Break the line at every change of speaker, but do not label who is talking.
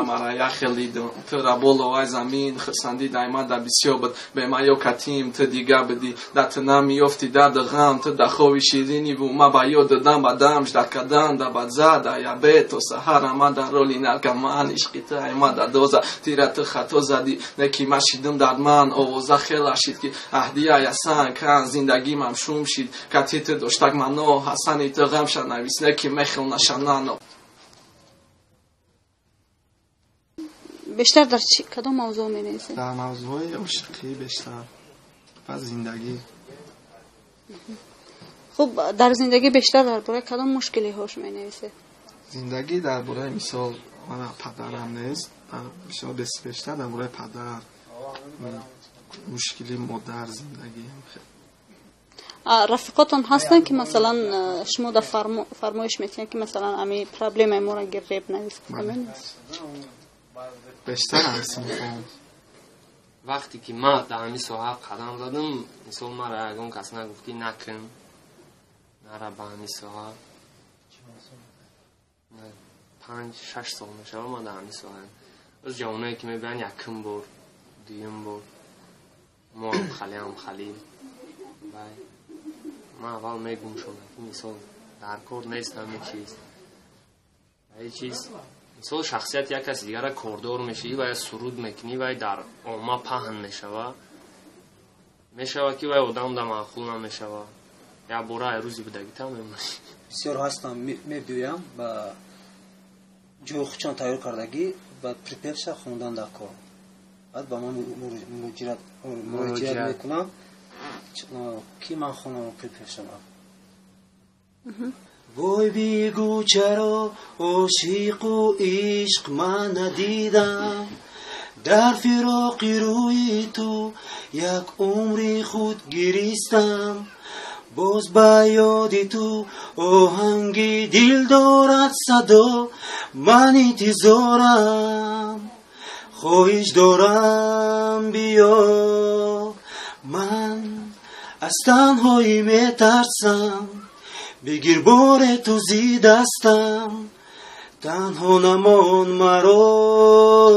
مرا خلیدم تو را بالای زمین خسندی دایما در بسیار بود به ما یو کتیم تو دیگه بدی دت نمیافتی درد غم تو دخوی شیرینی و ما با یاد دادم بدمش دکدن در بدزد یا بیت و سحر ما در رولی نرکمان عشقی تو ما در دوزه تیرت خطا زدی نکی مشیدم در من اوزا خیلی شید که اهدیه یسان کن زندگی ممشوم شید کتیت داشتک منو حسنی تو غم شد نویس نکی مخل نشنانو.
بیشتر در کدام موضوع می‌نویسید؟
در موضوع عشقی بیشتر و زندگی.
خب در زندگی بیشتر درباره کدام مشکلی هاش می‌نویسید؟
زندگی درباره مثال من پدرم نیست، بیشتر بیشتر درباره پدر مشکلی مادر زندگی هم.
رفیقاتون هستن که مثلا شما در فرمایش میتین که مثلا امی پرابلم ما را گریب نویس کنید؟
بیشتر هستیم.
وقتی که ما در همین ساحه قدم زدم مثلا ما را اگه کس نگفتی نکن نرا به همین ساحه 5-6 سال میشه ما در همین ساحه از جوانایی که میبین یکم بار دویم بار ما هم خلیل ما اول میگم شما مثلا در کار نیست همه چیز مثلا شخصیت یک کسی دیگر را کاردار میشی و سرود میکنی و در عامه پهن میشوه که آدم در معقول نمیشوه یا برای روزی بدگی تمام
بسیار هستم میبویم با جوخچان تایور کردگی با پریپرشا خوندن در کار بعد با من مراجعت میکنم کی من خونم پریپرشا وای بیگو چرا عاشق و عشق من ندیدم در فراق روی تو یک عمری خود گریستم باز با یاد تو آهنگی دل دارد صدا من انتظارم خواهش دارم بیا من از تنهایی میترسم بگیر بار تو زی دستم تنها نمان مرا